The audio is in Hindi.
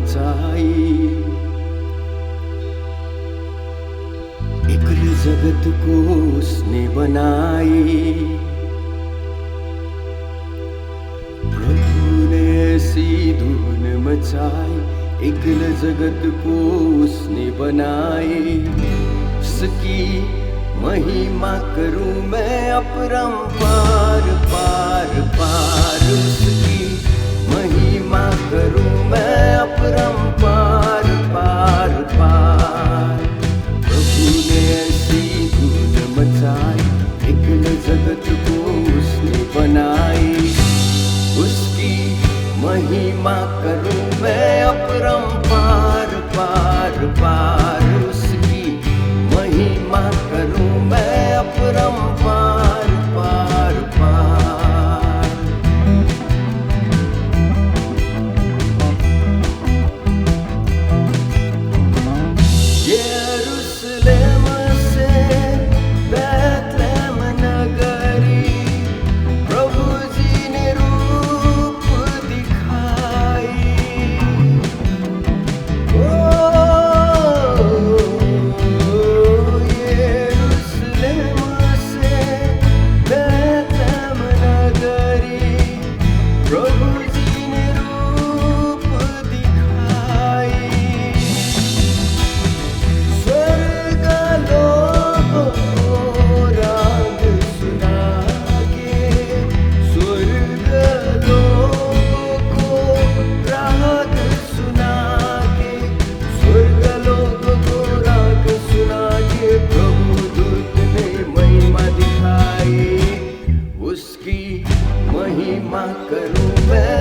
मचाई। इक्ल जगत को उसने बनाई। प्रभु ने ऐसी धूम मचाई, इक्ल जगत को उसने बनाई। उसकी महिमा करूं मैं अपरंपार पार पार। उसकी महिमा करूं मैं अपरंपार पार पार। प्रभु ने ऐसी धूम मचाई, इक्ल जगत को उसने बनाई। उसकी महिमा करूं मैं अपरंपार पार पार। उसकी महिमा करूं मैं अपरंपार पार पार। यरूशलेम से बैतलहम नगरी, प्रभु जी ने रूप दिखाई। यरूशलेम से बैतलहम नगरी, प्रभु जी ने रूप दिखाई। स्वर्गलोक को राग सुना के, स्वर्गलोक को राग सुना के, स्वर्गलोक को राग सुना के, प्रभु दूत ने महिमा दिखाई। उसकी महिमा करूं मैं